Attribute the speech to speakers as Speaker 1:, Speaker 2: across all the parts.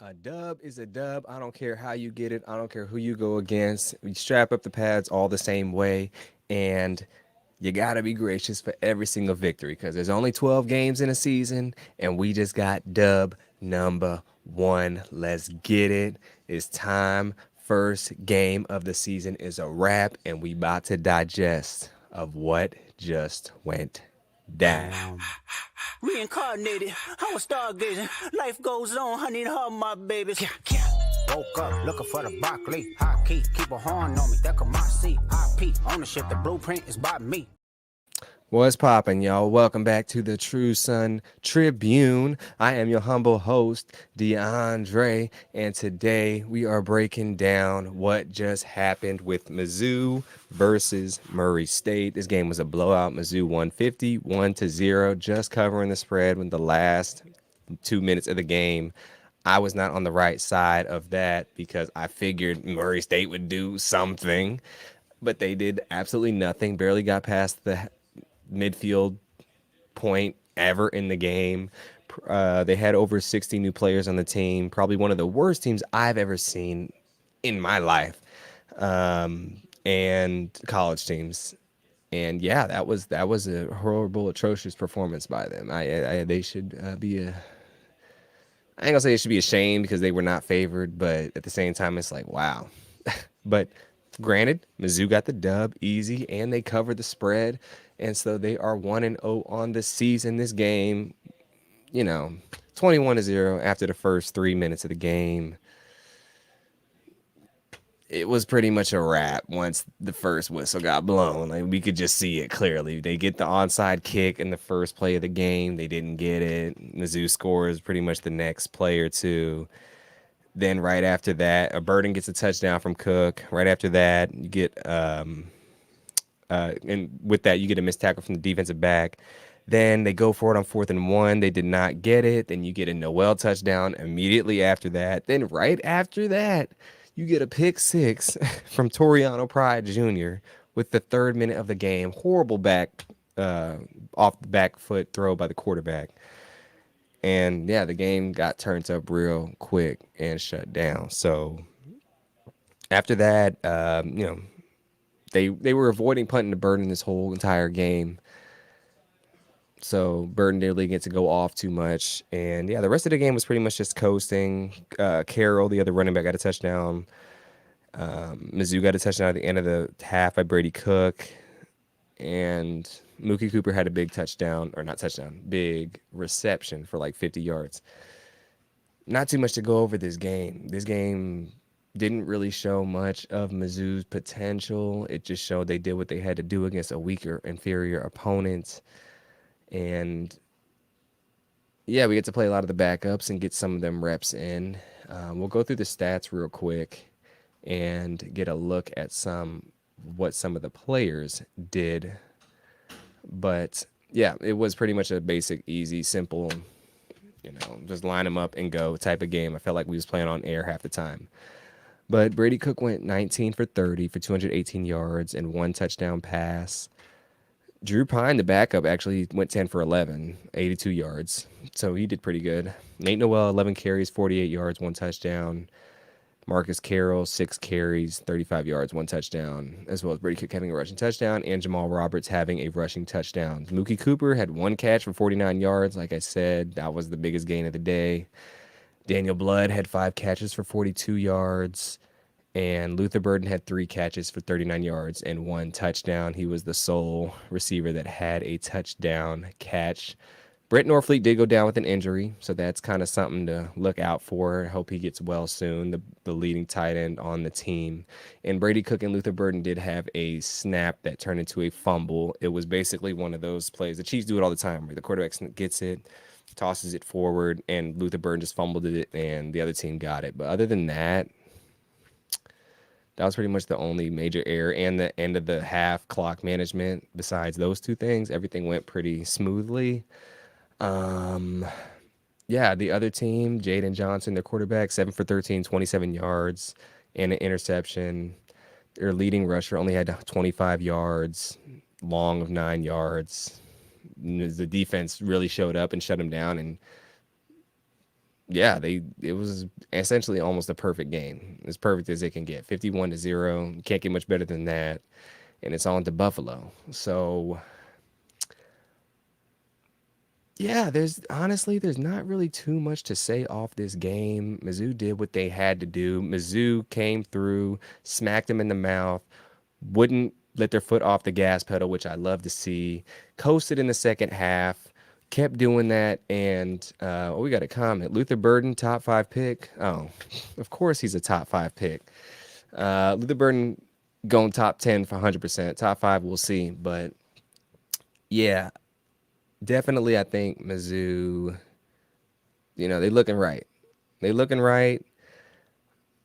Speaker 1: A dub is a dub. I don't care how you get it. I don't care who you go against. We strap up the pads all the same way. And you got to be gracious for every single victory because there's only 12 games in a season. And we just got dub number one. Let's get it. It's time. First game of the season is a wrap. And we about to digest of what just went down.
Speaker 2: Reincarnated, I was stargazing. Life goes on, honey, all my babies. Woke up looking for the broccoli. High key, keep a horn on me. That come my seat. IP ownership, the blueprint is by me.
Speaker 1: What's poppin', y'all? Welcome back to the True Sun Tribune. I am your humble host, DeAndre, and today we are breaking down what just happened with Mizzou versus Murray State. This game was a blowout. Mizzou won 51-0, just covering the spread with the last 2 minutes of the game. I was not on the right side of that because I figured Murray State would do something, but they did absolutely nothing. Barely got past the midfield point ever in the game. They had over 60 new players on the team, probably one of the worst teams I've ever seen in my life, and college teams. And yeah, that was a horrible, atrocious performance by them. They should be a. I ain't gonna say they should be ashamed because they were not favored, but at the same time, it's like wow. But granted, Mizzou got the dub easy, and they covered the spread, and so they are 1-0 on the season. This game, you know, 21-0 after the first 3 minutes of the game. It was pretty much a wrap once the first whistle got blown. Like we could just see it clearly. They get the onside kick in the first play of the game. They didn't get it. Mizzou scores pretty much the next play or two. Then right after that, a Burden gets a touchdown from Cook. Right after that, you get and with that you get a missed tackle from the defensive back. Then they go for it on 4th and 1. They did not get it. Then you get a Noel touchdown immediately after that. Then right after that, you get a pick six from Toriano Pride Jr. with the 3rd minute of the game. Horrible back off the back foot throw by the quarterback. And yeah, the game got turned up real quick and shut down. So after that, they were avoiding punting to Burden this whole entire game. So Burden didn't really get to go off too much. And yeah, the rest of the game was pretty much just coasting. Carroll, the other running back, got a touchdown. Mizzou got a touchdown at the end of the half by Brady Cook. And Mookie Cooper had a big touchdown, or not touchdown, big reception for like 50 yards. Not too much to go over this game. This game didn't really show much of Mizzou's potential. It just showed they did what they had to do against a weaker, inferior opponent. And yeah, we get to play a lot of the backups and get some of them reps in. We'll go through the stats real quick and get a look at what some of the players did. But yeah, it was pretty much a basic, easy, simple, just line them up and go type of game. I felt like we was playing on air half the time. But Brady Cook went 19 for 30 for 218 yards and 1 touchdown pass. Drew Pine, the backup, actually went 10 for 11, 82 yards. So he did pretty good. Nate Noel, 11 carries, 48 yards, 1 touchdown. Marcus Carroll, 6 carries, 35 yards, 1 touchdown, as well as Brady Cook having a rushing touchdown and Jamal Roberts having a rushing touchdown. Mookie Cooper had 1 catch for 49 yards. Like I said, that was the biggest gain of the day. Daniel Blood had 5 catches for 42 yards. And Luther Burden had 3 catches for 39 yards and 1 touchdown. He was the sole receiver that had a touchdown catch. Brett Norfleet did go down with an injury, so that's kind of something to look out for. I hope he gets well soon, the leading tight end on the team. And Brady Cook and Luther Burden did have a snap that turned into a fumble. It was basically one of those plays. The Chiefs do it all the time, where the quarterback gets it, tosses it forward, and Luther Burden just fumbled it, and the other team got it. But other than that, that was pretty much the only major error, and the end of the half clock management. Besides those two things, everything went pretty smoothly. Yeah, the other team, Jaden Johnson, their quarterback, 7 for 13, 27 yards, and an interception. Their leading rusher only had 25 yards, long of 9 yards. The defense really showed up and shut him down, and yeah, it was essentially almost a perfect game, as perfect as it can get. 51-0, you can't get much better than that, and it's on to Buffalo. So yeah, there's not really too much to say off this game. Mizzou did what they had to do. Mizzou came through, smacked them in the mouth, wouldn't let their foot off the gas pedal, which I love to see. Coasted in the second half, kept doing that, and we got a comment. Luther Burden, top 5 pick. Oh, of course he's a top 5 pick. Luther Burden going top 10 for 100%. Top 5, we'll see. But yeah, definitely, I think Mizzou, they looking right. They looking right.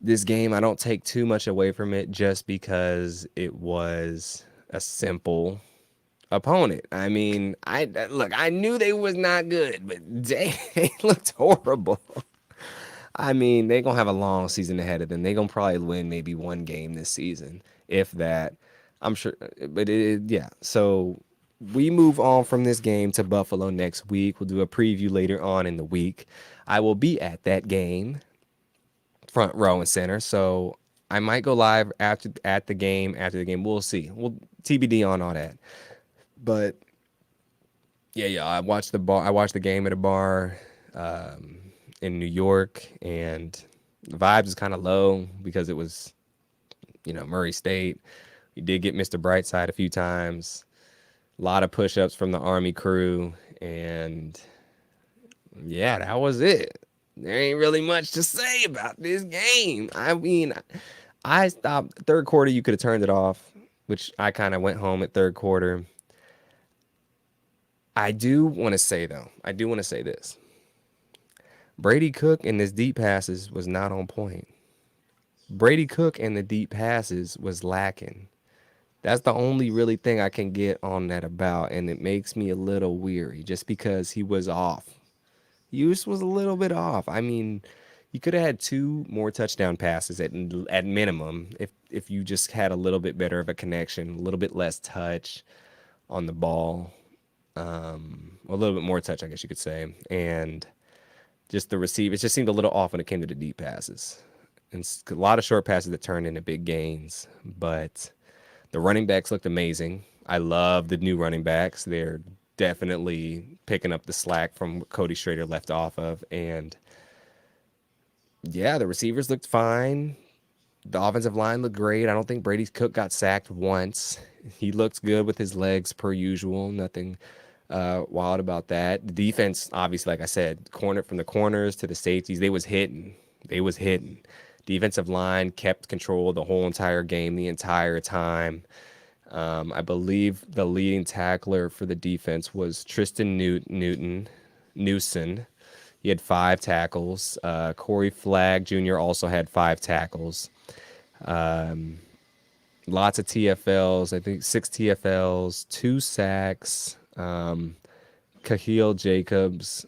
Speaker 1: This game, I don't take too much away from it just because it was a simple opponent. I mean, I knew they was not good, but dang, they looked horrible. I mean, they gonna have a long season ahead of them. They gonna probably win maybe one game this season, if that. I'm sure, but yeah. So we move on from this game to Buffalo next week. We'll do a preview later on in the week. I will be at that game, front row and center. So I might go live at the game. After the game, we'll see. We'll TBD on all that. But yeah. I watched the game at a bar in New York, and the vibes is kind of low because it was, Murray State. We did get Mr. Brightside a few times. A lot of push-ups from the Army crew, and yeah, that was it. There ain't really much to say about this game. I mean, I stopped third quarter. You could have turned it off, which I kind of went home at third quarter. I do want to say though, I do want to say this. Brady Cook and his deep passes was not on point. Brady Cook and the deep passes was lacking. That's the only really thing I can get on that about, and it makes me a little weary just because he was off. Use was a little bit off. I mean, you could have had two more touchdown passes at minimum if you just had a little bit better of a connection, a little bit less touch on the ball, a little bit more touch, I guess you could say, and just the receive. It just seemed a little off when it came to the deep passes, and a lot of short passes that turned into big gains. But the running backs looked amazing. I love the new running backs. They're definitely picking up the slack from what Cody Schrader left off of. And yeah, the receivers looked fine. The offensive line looked great. I don't think Brady Cook got sacked once. He looked good with his legs per usual. Nothing wild about that. The defense, obviously, like I said, from the corners to the safeties, they was hitting. They was hitting. Defensive line kept control the whole entire game, the entire time. I believe the leading tackler for the defense was Tristan Newson. He had 5 tackles. Corey Flagg Jr. also had 5 tackles. Lots of TFLs. I think 6 TFLs, 2 sacks. Khalil Jacobs.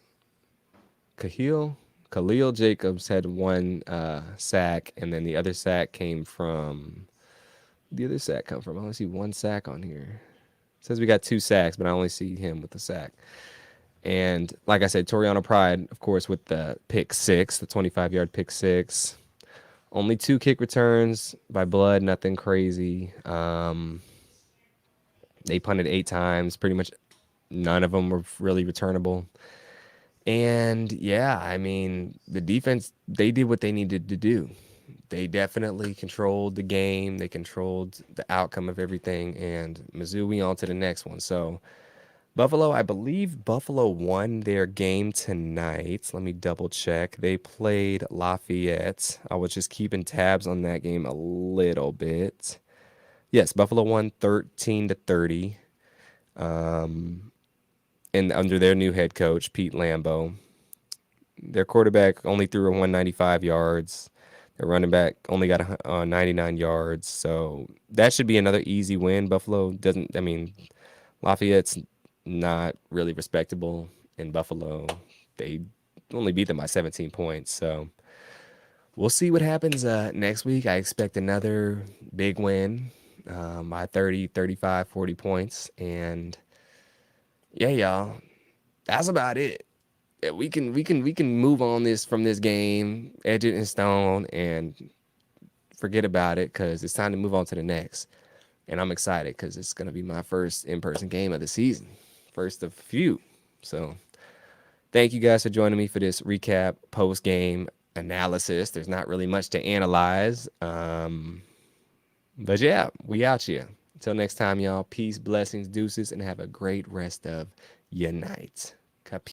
Speaker 1: Khalil Jacobs had 1 sack, and then the other sack came from. The other sack come from? I only see 1 sack on here. It says we got 2 sacks, but I only see him with the sack. And like I said, Toriano Pride, of course, with the pick 6, the 25-yard pick 6. Only 2 kick returns by Blood, nothing crazy. They punted 8 times. Pretty much none of them were really returnable. And yeah, I mean, the defense, they did what they needed to do. They definitely controlled the game. They controlled the outcome of everything. And Mizzou, we on to the next one. So Buffalo, I believe Buffalo won their game tonight. Let me double check. They played Lafayette. I was just keeping tabs on that game a little bit. Yes, Buffalo won 13-30. And under their new head coach, Pete Lambeau. Their quarterback only threw 195 yards. Their running back only got 99 yards. So that should be another easy win. Buffalo doesn't, I mean, Lafayette's not really respectable in Buffalo. They only beat them by 17 points. So we'll see what happens next week. I expect another big win by 30, 35, 40 points. And yeah, y'all, that's about it. we can move on this from this game, edge it in stone, and forget about it because it's time to move on to the next. And I'm excited because it's gonna be my first in-person game of the season, first of few. So thank you guys for joining me for this recap post game analysis. There's not really much to analyze, but yeah, we out here. Until next time, y'all. Peace, blessings, deuces, and have a great rest of your night. Capi?